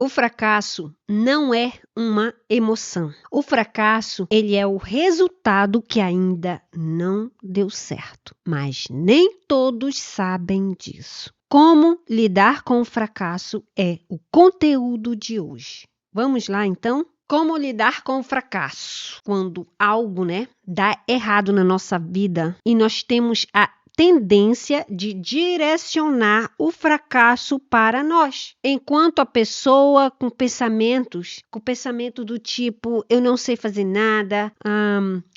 O fracasso não é uma emoção. O fracasso, ele é o resultado que ainda não deu certo, mas nem todos sabem disso. Como lidar com o fracasso é o conteúdo de hoje. Vamos lá, então? Como lidar com o fracasso? Quando algo, dá errado na nossa vida e nós temos a tendência de direcionar o fracasso para nós. Enquanto a pessoa com pensamento do tipo, eu não sei fazer nada,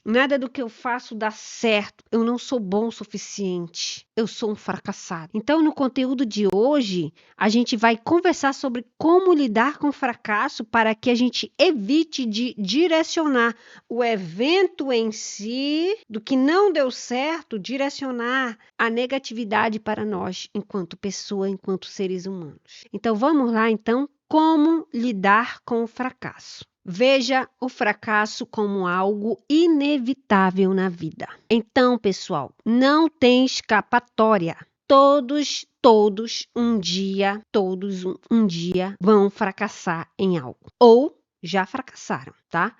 nada do que eu faço dá certo, eu não sou bom o suficiente, eu sou um fracassado. Então, no conteúdo de hoje, a gente vai conversar sobre como lidar com o fracasso para que a gente evite de direcionar o evento em si, do que não deu certo, direcionar a negatividade para nós, enquanto pessoa, enquanto seres humanos. Então, vamos lá, como lidar com o fracasso. Veja o fracasso como algo inevitável na vida. Então, pessoal, não tem escapatória. Todos um dia vão fracassar em algo. Ou já fracassaram, tá?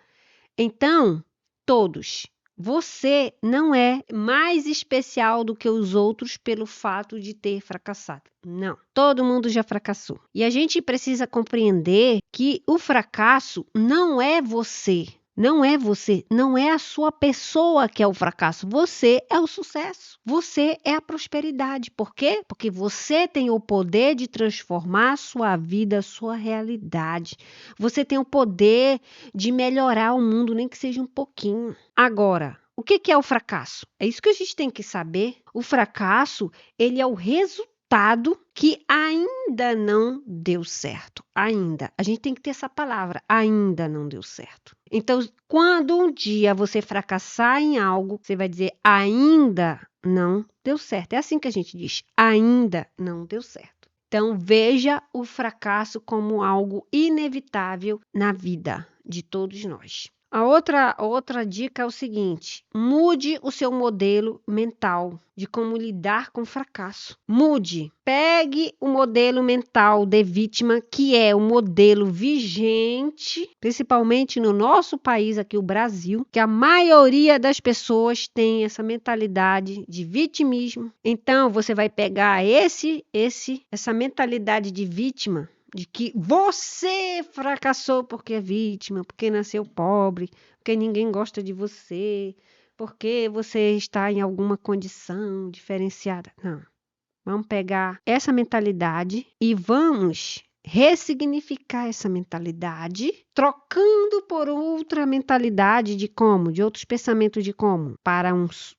Então, todos. Você não é mais especial do que os outros pelo fato de ter fracassado. Não, todo mundo já fracassou. E a gente precisa compreender que o fracasso não é você. Não é você, não é a sua pessoa que é o fracasso. Você é o sucesso. Você é a prosperidade. Por quê? Porque você tem o poder de transformar a sua vida, a sua realidade. Você tem o poder de melhorar o mundo, nem que seja um pouquinho. Agora, o que é o fracasso? É isso que a gente tem que saber. O fracasso, ele é o resultado que ainda não deu certo. Ainda. A gente tem que ter essa palavra, ainda não deu certo. Então, quando um dia você fracassar em algo, você vai dizer, ainda não deu certo. É assim que a gente diz, ainda não deu certo. Então, veja o fracasso como algo inevitável na vida de todos nós. A outra dica é o seguinte: mude o seu modelo mental de como lidar com o fracasso. Mude. Pegue o modelo mental de vítima, que é o modelo vigente, principalmente no nosso país, aqui o Brasil, que a maioria das pessoas tem essa mentalidade de vitimismo. Então, você vai pegar essa mentalidade de vítima, de que você fracassou porque é vítima, porque nasceu pobre, porque ninguém gosta de você, porque você está em alguma condição diferenciada. Não. Vamos pegar essa mentalidade e vamos ressignificar essa mentalidade, trocando por outra mentalidade de como? De outros pensamentos de como? Para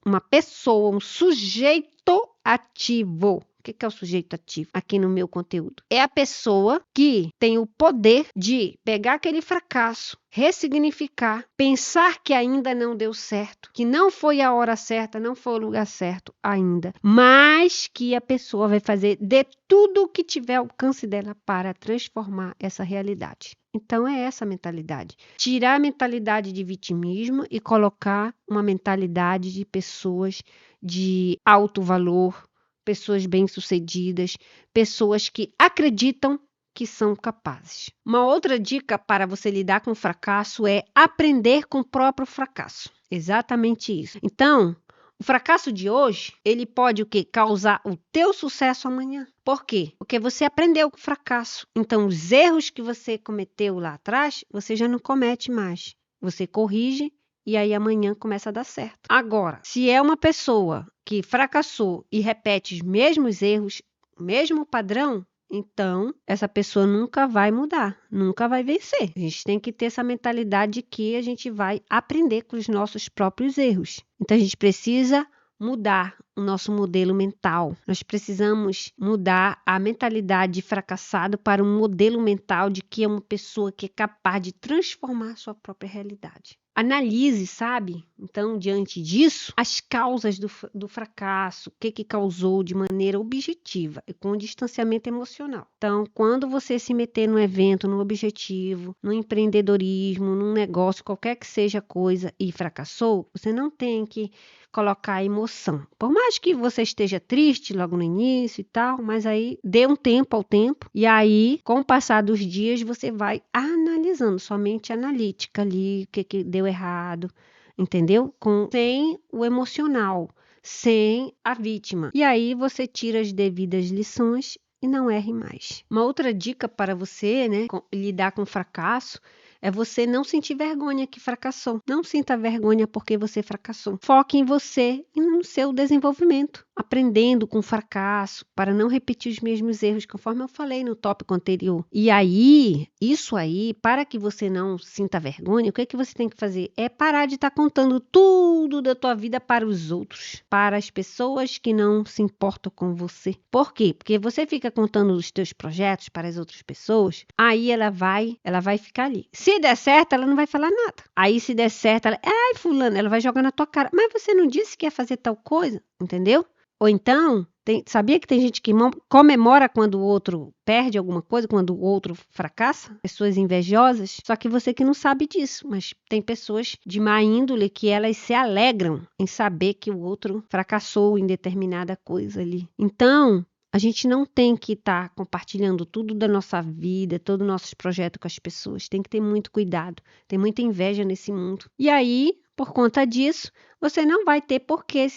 uma pessoa, um sujeito ativo. O que é o sujeito ativo aqui no meu conteúdo? É a pessoa que tem o poder de pegar aquele fracasso, ressignificar, pensar que ainda não deu certo, que não foi a hora certa, não foi o lugar certo ainda, mas que a pessoa vai fazer de tudo o que tiver ao alcance dela para transformar essa realidade. Então, é essa mentalidade. Tirar a mentalidade de vitimismo e colocar uma mentalidade de pessoas de alto valor, pessoas bem-sucedidas, pessoas que acreditam que são capazes. Uma outra dica para você lidar com o fracasso é aprender com o próprio fracasso. Exatamente isso. Então, o fracasso de hoje, ele pode o quê? Causar o teu sucesso amanhã. Por quê? Porque você aprendeu com o fracasso. Então, os erros que você cometeu lá atrás, você já não comete mais. Você corrige e aí amanhã começa a dar certo. Agora, se é uma pessoa que fracassou e repete os mesmos erros, o mesmo padrão, então essa pessoa nunca vai mudar, nunca vai vencer. A gente tem que ter essa mentalidade de que a gente vai aprender com os nossos próprios erros. Então a gente precisa mudar o nosso modelo mental. Nós precisamos mudar a mentalidade de fracassado para um modelo mental de que é uma pessoa que é capaz de transformar a sua própria realidade. analise, sabe? Então, diante disso, as causas do fracasso, o que causou de maneira objetiva e com distanciamento emocional. Então, quando você se meter num evento, num objetivo, no empreendedorismo, num negócio, qualquer que seja a coisa e fracassou, você não tem que colocar emoção. Por mais que você esteja triste logo no início e tal, mas aí dê um tempo ao tempo e aí, com o passar dos dias, você vai analisando, somente analítica ali, o que deu errado, entendeu? Sem o emocional, sem a vítima. E aí você tira as devidas lições e não erre mais. Uma outra dica para você, né, lidar com fracasso, é você não sentir vergonha que fracassou. Não sinta vergonha porque você fracassou. Foque em você e no seu desenvolvimento, aprendendo com o fracasso para não repetir os mesmos erros, conforme eu falei no tópico anterior. E aí, isso aí, para que você não sinta vergonha, o que é que você tem que fazer? É parar de estar contando tudo da tua vida para os outros, para as pessoas que não se importam com você. Por quê? Porque você fica contando os teus projetos para as outras pessoas, aí ela vai ficar ali. Se der certo, ela não vai falar nada. Aí se der certo, ai fulano, ela vai jogar na tua cara. Mas você não disse que ia fazer tal coisa, entendeu? Ou então, sabia que tem gente que comemora quando o outro perde alguma coisa, quando o outro fracassa? Pessoas invejosas. Só que você que não sabe disso. Mas tem pessoas de má índole que elas se alegram em saber que o outro fracassou em determinada coisa ali. Então, a gente não tem que estar compartilhando tudo da nossa vida, todos os nossos projetos com as pessoas. Tem que ter muito cuidado. Tem muita inveja nesse mundo. E aí, por conta disso, você não vai ter por que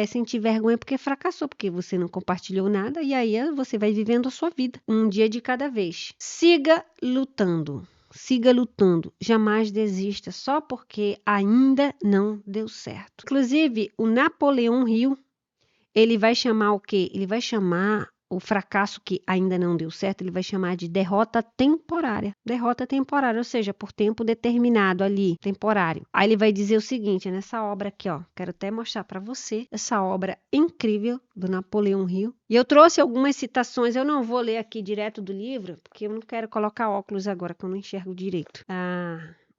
sentir vergonha porque fracassou, porque você não compartilhou nada e aí você vai vivendo a sua vida, um dia de cada vez. Siga lutando. Siga lutando, jamais desista só porque ainda não deu certo. Inclusive, o Napoleão Hill, ele vai chamar o quê? Ele vai chamar o fracasso que ainda não deu certo, ele vai chamar de derrota temporária. Derrota temporária, ou seja, por tempo determinado ali, temporário. Aí ele vai dizer o seguinte, nessa obra aqui, ó, quero até mostrar para você, essa obra incrível do Napoleão Hill. E eu trouxe algumas citações, eu não vou ler aqui direto do livro, porque eu não quero colocar óculos agora, que eu não enxergo direito.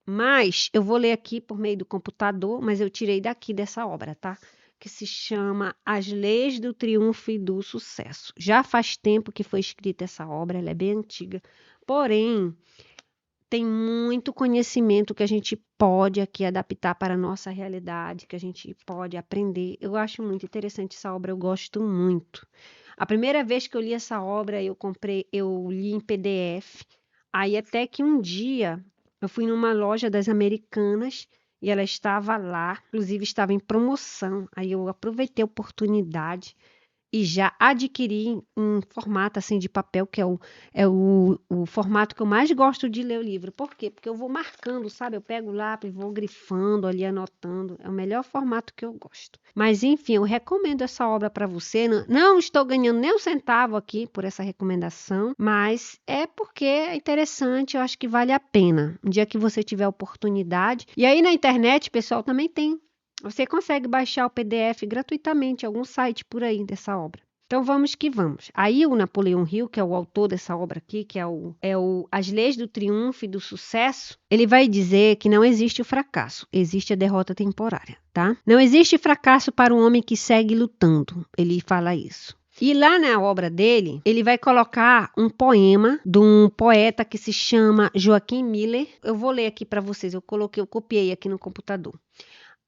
Mas eu vou ler aqui por meio do computador, mas eu tirei daqui dessa obra, tá? Que se chama As Leis do Triunfo e do Sucesso. Já faz tempo que foi escrita essa obra, ela é bem antiga, porém, tem muito conhecimento que a gente pode aqui adaptar para a nossa realidade, que a gente pode aprender. Eu acho muito interessante essa obra, eu gosto muito. A primeira vez que eu li essa obra, eu li em PDF, aí até que um dia eu fui numa loja das Americanas, e ela estava lá, inclusive estava em promoção. Aí eu aproveitei a oportunidade e já adquiri um formato assim de papel, que é o formato que eu mais gosto de ler o livro. Por quê? Porque eu vou marcando, sabe? Eu pego o lápis, vou grifando ali, anotando. É o melhor formato que eu gosto. Mas, enfim, eu recomendo essa obra para você. Não estou ganhando nem um centavo aqui por essa recomendação, mas é porque é interessante, eu acho que vale a pena. Um dia que você tiver oportunidade. E aí na internet, pessoal, também tem. Você consegue baixar o PDF gratuitamente em algum site por aí dessa obra. Então vamos que vamos. Aí o Napoleão Hill, que é o autor dessa obra aqui, que é As Leis do Triunfo e do Sucesso, ele vai dizer que não existe o fracasso, existe a derrota temporária, tá? Não existe fracasso para um homem que segue lutando, ele fala isso. E lá na obra dele, ele vai colocar um poema de um poeta que se chama Joaquim Miller. Eu vou ler aqui para vocês, eu copiei aqui no computador.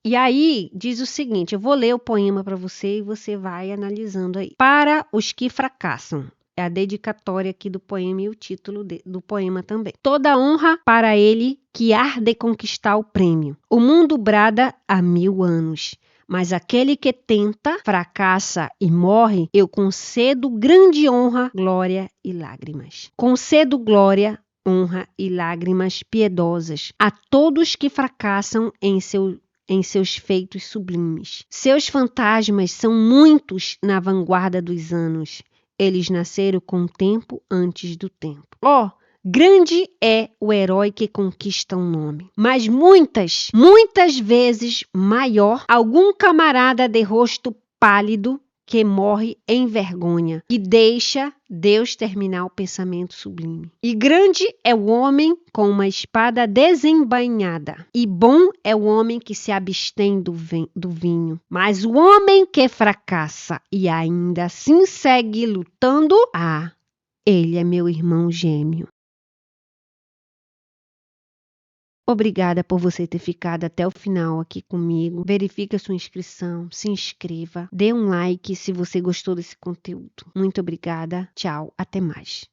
E aí, diz o seguinte, eu vou ler o poema para você e você vai analisando aí. Para os que fracassam. É a dedicatória aqui do poema e o título do poema também. Toda honra para ele que arde conquistar o prêmio. O mundo brada há 1000 anos. Mas aquele que tenta, fracassa e morre, eu concedo grande honra, glória e lágrimas. Concedo glória, honra e lágrimas piedosas a todos que fracassam em seus feitos sublimes. Seus fantasmas são muitos na vanguarda dos anos. Eles nasceram com o tempo antes do tempo. Grande é o herói que conquista um nome, mas muitas vezes maior, algum camarada de rosto pálido que morre em vergonha, que deixa Deus terminar o pensamento sublime. E grande é o homem com uma espada desembainhada, e bom é o homem que se abstém do vinho. Mas o homem que fracassa e ainda assim segue lutando, ele é meu irmão gêmeo. Obrigada por você ter ficado até o final aqui comigo. Verifique a sua inscrição, se inscreva, dê um like se você gostou desse conteúdo. Muito obrigada. Tchau, até mais.